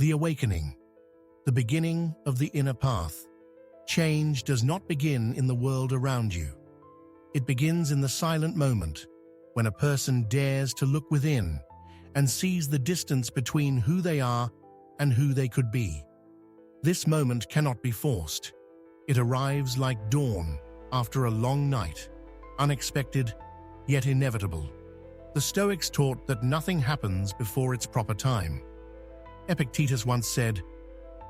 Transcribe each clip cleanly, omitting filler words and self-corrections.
The awakening, the beginning of the inner path. Change does not begin in the world around you. It begins in the silent moment when a person dares to look within and sees the distance between who they are and who they could be. This moment cannot be forced. It arrives like dawn after a long night, unexpected yet inevitable. The Stoics taught that nothing happens before its proper time. Epictetus once said,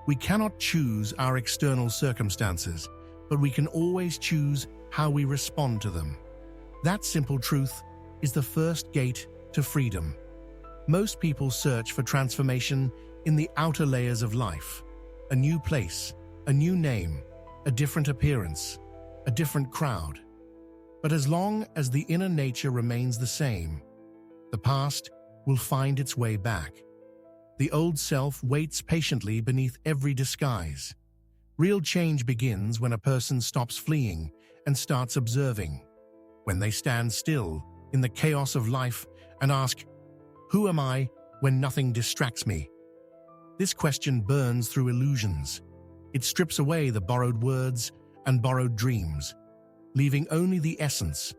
"We cannot choose our external circumstances, but we can always choose how we respond to them." That simple truth is the first gate to freedom. Most people search for transformation in the outer layers of life. A new place, a new name, a different appearance, a different crowd. But as long as the inner nature remains the same, the past will find its way back. The old self waits patiently beneath every disguise. Real change begins when a person stops fleeing and starts observing. When they stand still in the chaos of life and ask, "Who am I?" when nothing distracts me. This question burns through illusions. It strips away the borrowed words and borrowed dreams, leaving only the essence,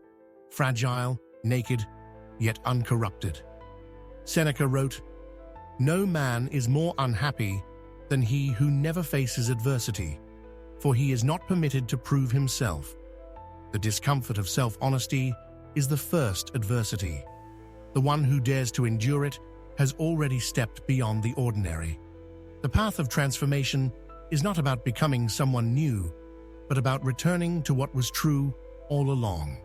fragile, naked, yet uncorrupted. Seneca wrote, "No man is more unhappy than he who never faces adversity, for he is not permitted to prove himself. The discomfort of self-honesty is the first adversity. The one who dares to endure it has already stepped beyond the ordinary." The path of transformation is not about becoming someone new, but about returning to what was true all along.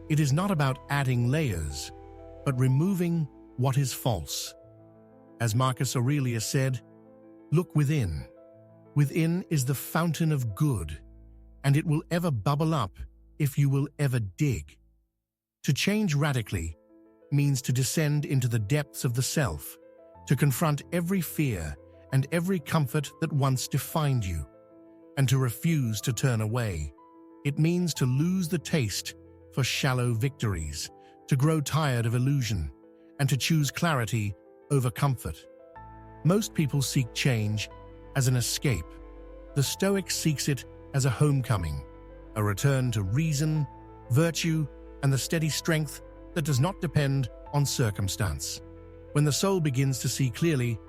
It is not about adding layers, but removing what is false. As Marcus Aurelius said, "Look within. Within is the fountain of good, and it will ever bubble up if you will ever dig." To change radically means to descend into the depths of the self, to confront every fear and every comfort that once defined you, and to refuse to turn away. It means to lose the taste for shallow victories, to grow tired of illusion, and to choose clarity over comfort. Most people seek change as an escape. The Stoic seeks it as a homecoming, a return to reason, virtue, and the steady strength that does not depend on circumstance. When the soul begins to see clearly,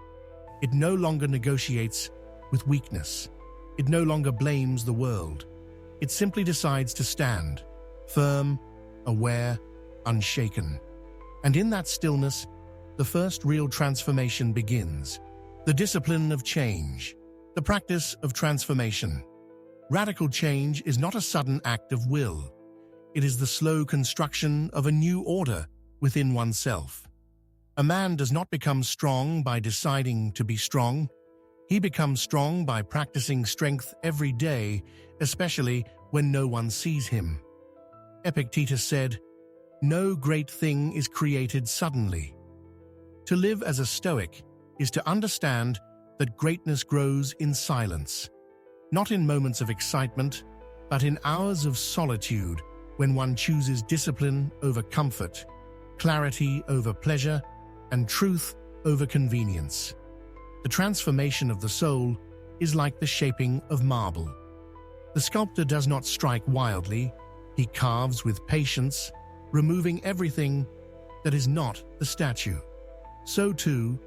it no longer negotiates with weakness. It no longer blames the world. It simply decides to stand, firm, aware, unshaken. And in that stillness, the first real transformation begins. The discipline of change, the practice of transformation. Radical change is not a sudden act of will. It is the slow construction of a new order within oneself. A man does not become strong by deciding to be strong. He becomes strong by practicing strength every day, especially when no one sees him. Epictetus said, "No great thing is created suddenly." To live as a Stoic is to understand that greatness grows in silence, not in moments of excitement, but in hours of solitude when one chooses discipline over comfort, clarity over pleasure, and truth over convenience. The transformation of the soul is like the shaping of marble. The sculptor does not strike wildly, he carves with patience, removing everything that is not the statue. So too,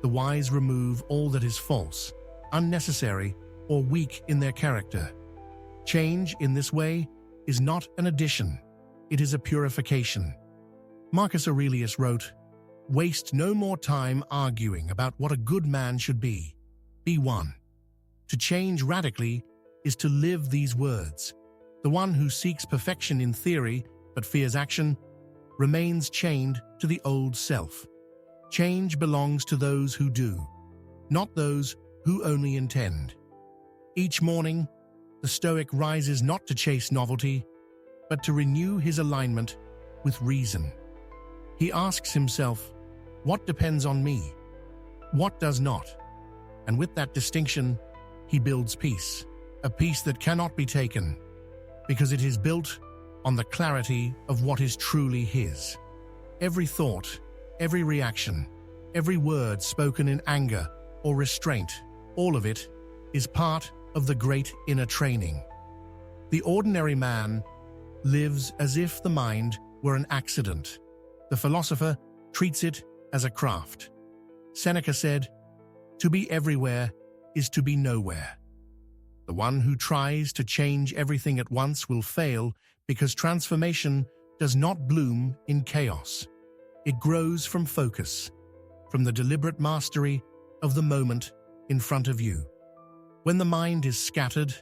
the wise remove all that is false, unnecessary, or weak in their character. Change in this way is not an addition, it is a purification. Marcus Aurelius wrote, "Waste no more time arguing about what a good man should be. Be one." To change radically is to live these words. The one who seeks perfection in theory but fears action remains chained to the old self. Change belongs to those who do, not those who only intend. Each morning, the Stoic rises not to chase novelty, but to renew his alignment with reason. He asks himself, what depends on me? What does not? And with that distinction, he builds peace, a peace that cannot be taken, because it is built on the clarity of what is truly his. Every thought, every reaction, every word spoken in anger or restraint, all of it is part of the great inner training. The ordinary man lives as if the mind were an accident. The philosopher treats it as a craft. Seneca said, "To be everywhere is to be nowhere." The one who tries to change everything at once will fail because transformation does not bloom in chaos. It grows from focus, from the deliberate mastery of the moment in front of you. When the mind is scattered,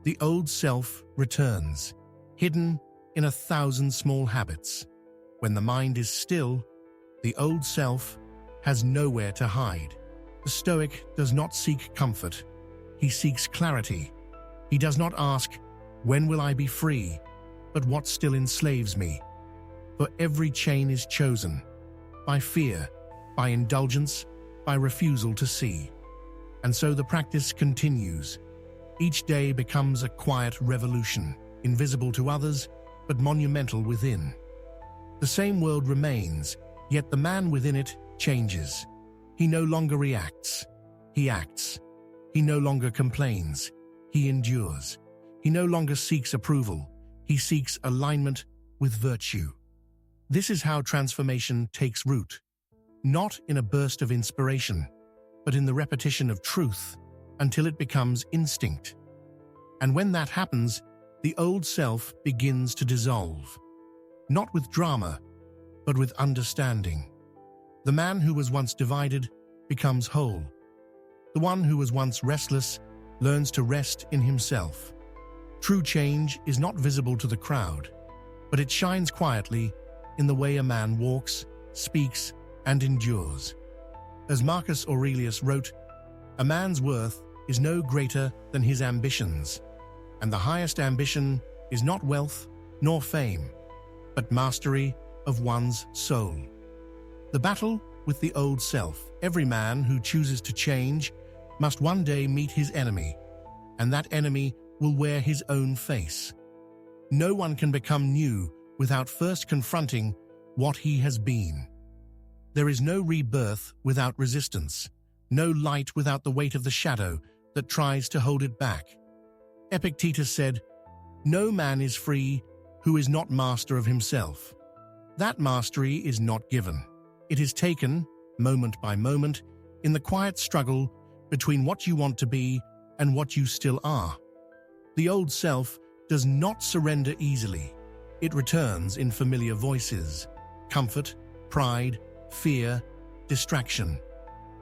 the old self returns, hidden in 1,000 small habits. When the mind is still, the old self has nowhere to hide. The Stoic does not seek comfort. He seeks clarity. He does not ask, "When will I be free?" but "What still enslaves me?" For every chain is chosen, by fear, by indulgence, by refusal to see. And so the practice continues. Each day becomes a quiet revolution, invisible to others, but monumental within. The same world remains, yet the man within it changes. He no longer reacts, he acts. He no longer complains, he endures. He no longer seeks approval, he seeks alignment with virtue. This is how transformation takes root, not in a burst of inspiration, but in the repetition of truth until it becomes instinct. And when that happens, the old self begins to dissolve, not with drama, but with understanding. The man who was once divided becomes whole. The one who was once restless learns to rest in himself. True change is not visible to the crowd, but it shines quietly in the way a man walks, speaks, and endures. As Marcus Aurelius wrote, "A man's worth is no greater than his ambitions, and the highest ambition is not wealth nor fame, but mastery of one's soul." The battle with the old self. Every man who chooses to change must one day meet his enemy, and that enemy will wear his own face. No one can become new without first confronting what he has been. There is no rebirth without resistance, no light without the weight of the shadow that tries to hold it back. Epictetus said, "No man is free who is not master of himself." That mastery is not given. It is taken, moment by moment, in the quiet struggle between what you want to be and what you still are. The old self does not surrender easily. It returns in familiar voices: comfort, pride, fear, distraction.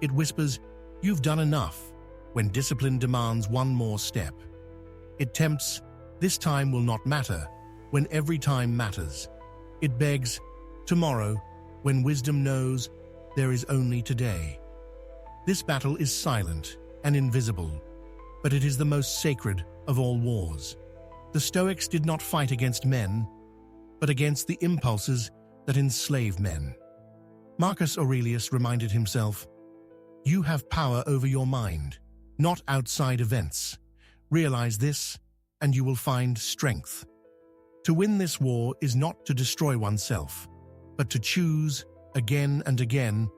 It whispers, "You've done enough," when discipline demands one more step. It tempts, "This time will not matter," when every time matters. It begs, "Tomorrow," when wisdom knows there is only today. This battle is silent and invisible, but it is the most sacred of all wars. The Stoics did not fight against men, but against the impulses that enslave men. Marcus Aurelius reminded himself, "You have power over your mind, not outside events. Realize this, and you will find strength." To win this war is not to destroy oneself, but to choose, again and again,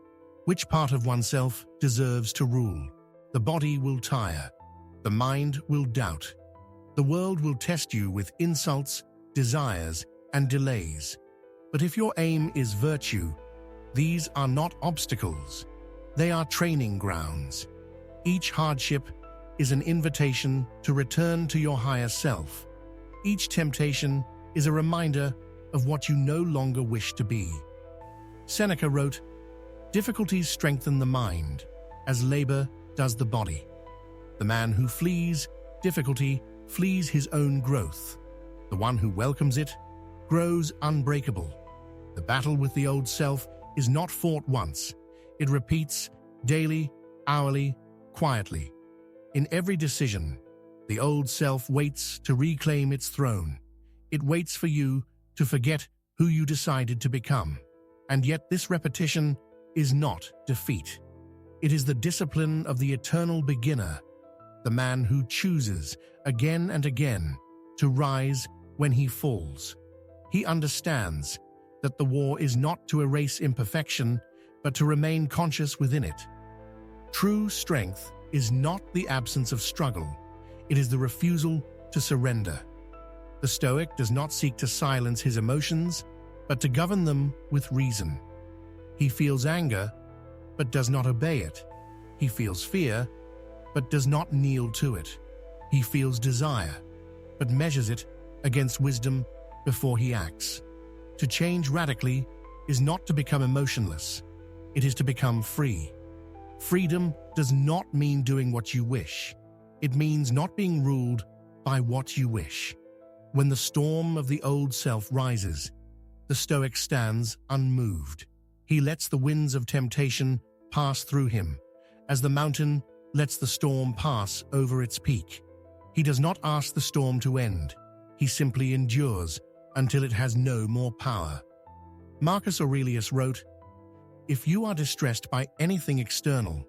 which part of oneself deserves to rule. The body will tire. The mind will doubt. The world will test you with insults, desires, and delays. But if your aim is virtue, these are not obstacles. They are training grounds. Each hardship is an invitation to return to your higher self. Each temptation is a reminder of what you no longer wish to be. Seneca wrote, "Difficulties strengthen the mind, as labor does the body. The man who flees difficulty flees his own growth. The one who welcomes it grows unbreakable." The battle with the old self is not fought once. It repeats daily, hourly, quietly. In every decision, the old self waits to reclaim its throne. It waits for you to forget who you decided to become. And yet this repetition is not defeat. It is the discipline of the eternal beginner, the man who chooses again and again to rise when he falls. He understands that the war is not to erase imperfection, but to remain conscious within it. True strength is not the absence of struggle, it is the refusal to surrender. The Stoic does not seek to silence his emotions, but to govern them with reason. He feels anger, but does not obey it. He feels fear, but does not kneel to it. He feels desire, but measures it against wisdom before he acts. To change radically is not to become emotionless, it is to become free. Freedom does not mean doing what you wish. It means not being ruled by what you wish. When the storm of the old self rises, the Stoic stands unmoved. He lets the winds of temptation pass through him, as the mountain lets the storm pass over its peak. He does not ask the storm to end. He simply endures until it has no more power. Marcus Aurelius wrote, "If you are distressed by anything external,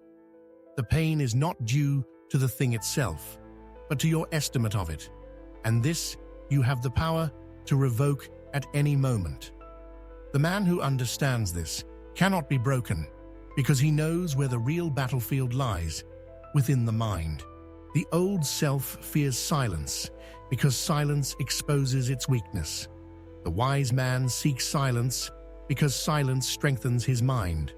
the pain is not due to the thing itself, but to your estimate of it, and this you have the power to revoke at any moment." The man who understands this cannot be broken, because he knows where the real battlefield lies, within the mind. The old self fears silence, because silence exposes its weakness. The wise man seeks silence, because silence strengthens his mind.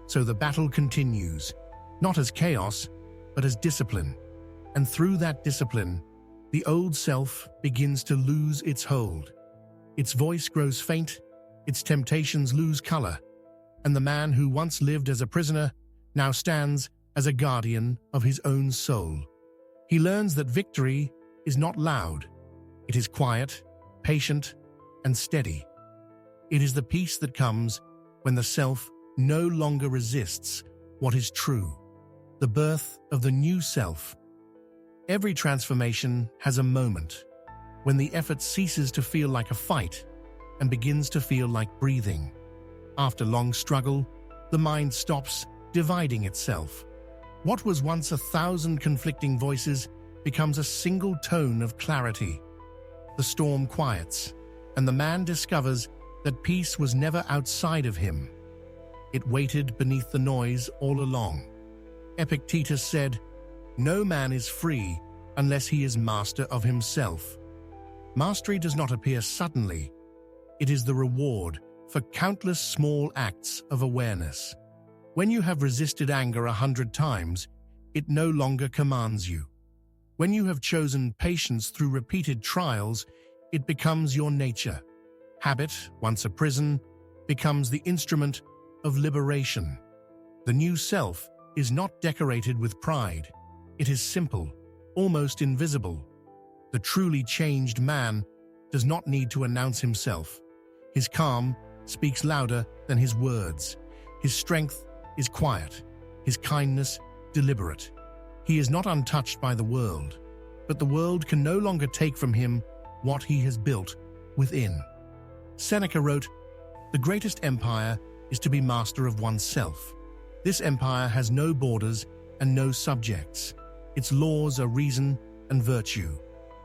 So the battle continues, not as chaos, but as discipline. And through that discipline, the old self begins to lose its hold. Its voice grows faint, its temptations lose color, and the man who once lived as a prisoner now stands as a guardian of his own soul. He learns that victory is not loud. It is quiet, patient, and steady. It is the peace that comes when the self no longer resists what is true. The birth of the new self. Every transformation has a moment when the effort ceases to feel like a fight and begins to feel like breathing. After long struggle, the mind stops dividing itself. What was once 1,000 conflicting voices becomes a single tone of clarity. The storm quiets, and the man discovers that peace was never outside of him. It waited beneath the noise all along. Epictetus said, "No man is free unless he is master of himself." Mastery does not appear suddenly. It is the reward for countless small acts of awareness. When you have resisted anger 100 times, it no longer commands you. When you have chosen patience through repeated trials, it becomes your nature. Habit, once a prison, becomes the instrument of liberation. The new self is not decorated with pride. It is simple, almost invisible. The truly changed man does not need to announce himself. His calm speaks louder than his words. His strength is quiet, his kindness deliberate. He is not untouched by the world, but the world can no longer take from him what he has built within. Seneca wrote, "The greatest empire is to be master of oneself. This empire has no borders and no subjects. Its laws are reason and virtue.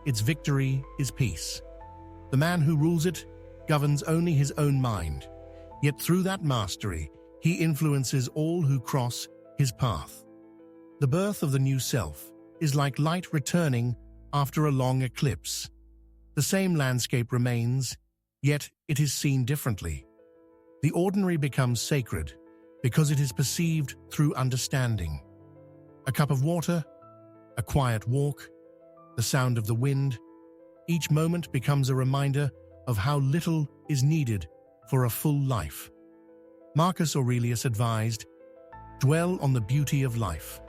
Its victory is peace. The man who rules it governs only his own mind, yet through that mastery, he influences all who cross his path." The birth of the new self is like light returning after a long eclipse. The same landscape remains, yet it is seen differently. The ordinary becomes sacred because it is perceived through understanding. A cup of water, a quiet walk, the sound of the wind, each moment becomes a reminder of how little is needed for a full life. Marcus Aurelius advised, "Dwell on the beauty of life.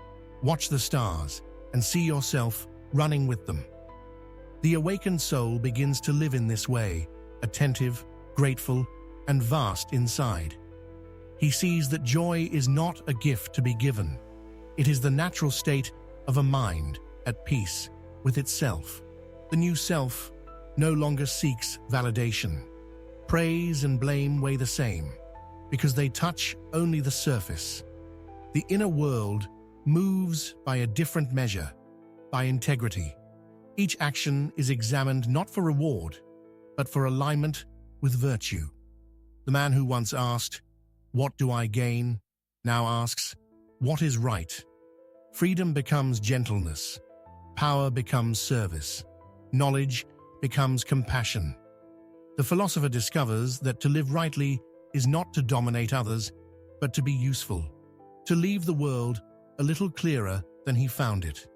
Watch the stars and see yourself running with them." The awakened soul begins to live in this way, attentive, grateful, and vast inside. He sees that joy is not a gift to be given. It is the natural state of a mind at peace with itself. The new self no longer seeks validation. Praise and blame weigh the same, because they touch only the surface. The inner world moves by a different measure, by integrity. Each action is examined not for reward, but for alignment with virtue. The man who once asked, "What do I gain?" now asks, what is right. Freedom becomes gentleness. Power becomes service. Knowledge becomes compassion. The philosopher discovers that to live rightly is not to dominate others, but to be useful, to leave the world a little clearer than he found it.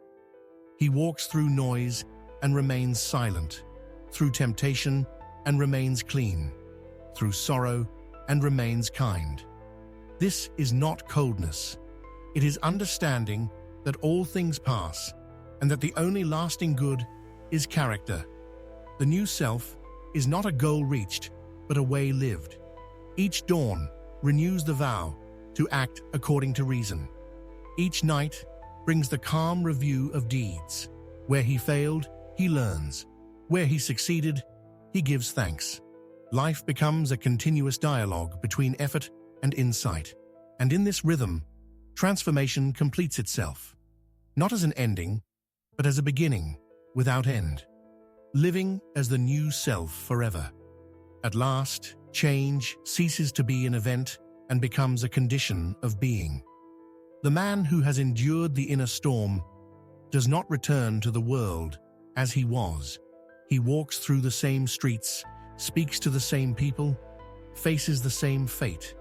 He walks through noise and remains silent, through temptation and remains clean, through sorrow and remains kind. This is not coldness. It is understanding that all things pass and that the only lasting good is character. The new self is not a goal reached, but a way lived. Each dawn renews the vow to act according to reason. Each night brings the calm review of deeds. Where he failed, he learns. Where he succeeded, he gives thanks. Life becomes a continuous dialogue between effort and insight. And in this rhythm, transformation completes itself, not as an ending, but as a beginning without end, living as the new self forever. At last, change ceases to be an event and becomes a condition of being. The man who has endured the inner storm does not return to the world as he was. He walks through the same streets, speaks to the same people, faces the same fate,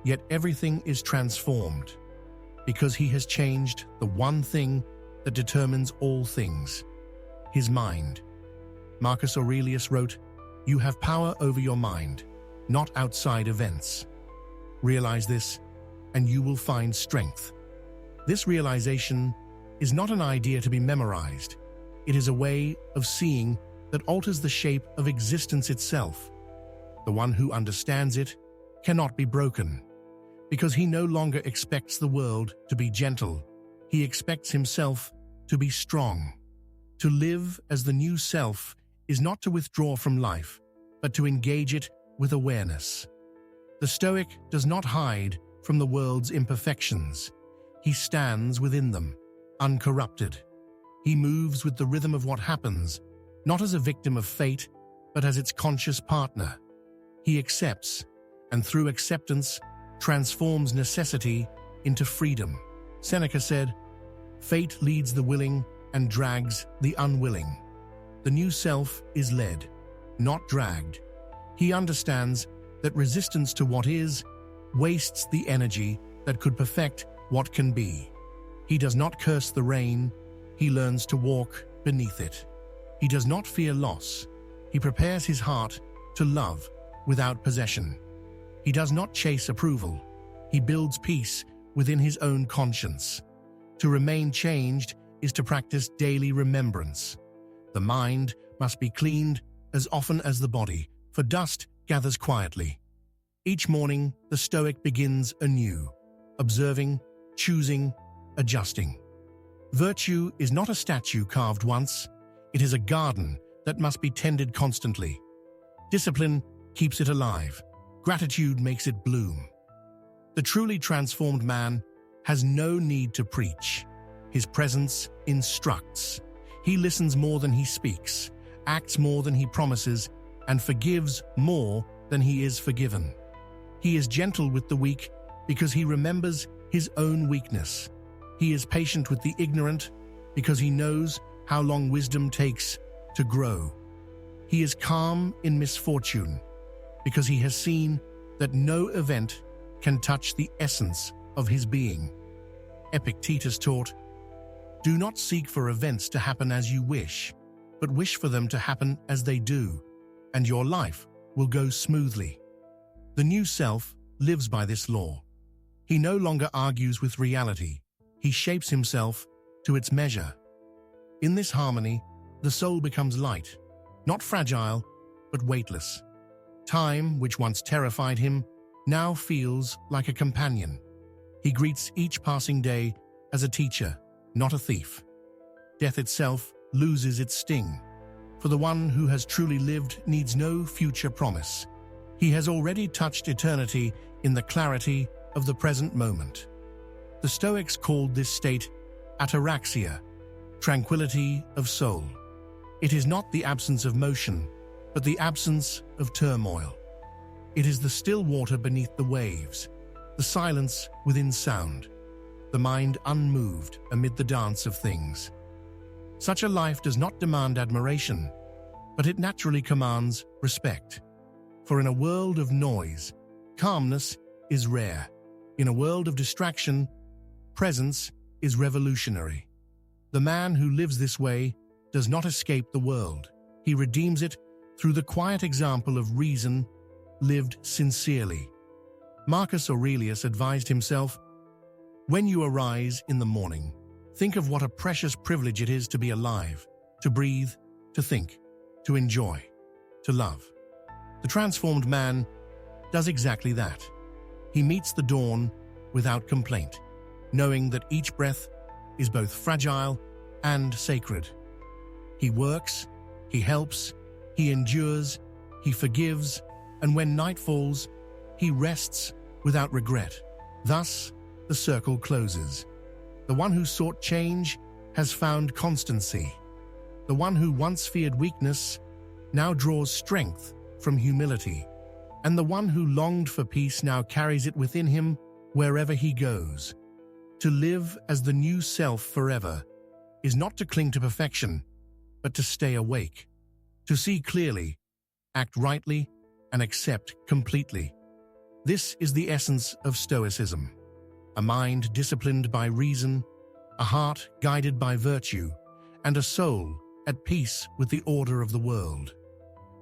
yet everything is transformed because he has changed the one thing that determines all things: his mind. Marcus Aurelius wrote, "You have power over your mind, not outside events. Realize this, and you will find strength." This realization is not an idea to be memorized. It is a way of seeing that alters the shape of existence itself. The one who understands it cannot be broken, because he no longer expects the world to be gentle. He expects himself to be strong. To live as the new self is not to withdraw from life, but to engage it with awareness. The Stoic does not hide from the world's imperfections. He stands within them, uncorrupted. He moves with the rhythm of what happens, not as a victim of fate, but as its conscious partner. He accepts, and through acceptance, transforms necessity into freedom. Seneca said, "Fate leads the willing and drags the unwilling." The new self is led, not dragged. He understands that resistance to what is wastes the energy that could perfect what can be. He does not curse the rain, he learns to walk beneath it. He does not fear loss, he prepares his heart to love without possession. He does not chase approval, he builds peace within his own conscience. To remain changed is to practice daily remembrance. The mind must be cleaned as often as the body, for dust gathers quietly. Each morning, the Stoic begins anew, observing, choosing, adjusting. Virtue is not a statue carved once, it is a garden that must be tended constantly. Discipline keeps it alive, gratitude makes it bloom. The truly transformed man has no need to preach. His presence instructs. He listens more than he speaks, acts more than he promises, and forgives more than he is forgiven. He is gentle with the weak because he remembers his own weakness. He is patient with the ignorant because he knows how long wisdom takes to grow. He is calm in misfortune because he has seen that no event can touch the essence of his being. Epictetus taught, "Do not seek for events to happen as you wish, but wish for them to happen as they do, and your life will go smoothly." The new self lives by this law. He no longer argues with reality. He shapes himself to its measure. In this harmony, the soul becomes light, not fragile, but weightless. Time, which once terrified him, now feels like a companion. He greets each passing day as a teacher, not a thief. Death itself loses its sting, for the one who has truly lived needs no future promise. He has already touched eternity in the clarity of the present moment. The Stoics called this state ataraxia, tranquility of soul. It is not the absence of motion, but the absence of turmoil. It is the still water beneath the waves, the silence within sound. the mind unmoved amid the dance of things. Such a life does not demand admiration, but it naturally commands respect. For in a world of noise, calmness is rare. In a world of distraction, presence is revolutionary. The man who lives this way does not escape the world. He redeems it through the quiet example of reason lived sincerely. Marcus Aurelius advised himself, "When you arise in the morning, think of what a precious privilege it is to be alive, to breathe, to think, to enjoy, to love." The transformed man does exactly that. He meets the dawn without complaint, knowing that each breath is both fragile and sacred. He works, he helps, he endures, he forgives, and when night falls, he rests without regret. Thus, the circle closes. The one who sought change has found constancy. The one who once feared weakness now draws strength from humility. And the one who longed for peace now carries it within him wherever he goes. To live as the new self forever is not to cling to perfection, but to stay awake, to see clearly, act rightly, and accept completely. This is the essence of Stoicism: a mind disciplined by reason, a heart guided by virtue, and a soul at peace with the order of the world.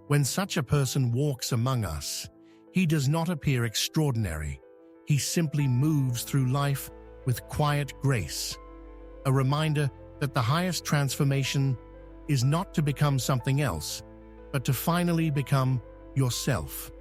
When such a person walks among us, he does not appear extraordinary. He simply moves through life with quiet grace, a reminder that the highest transformation is not to become something else, but to finally become yourself.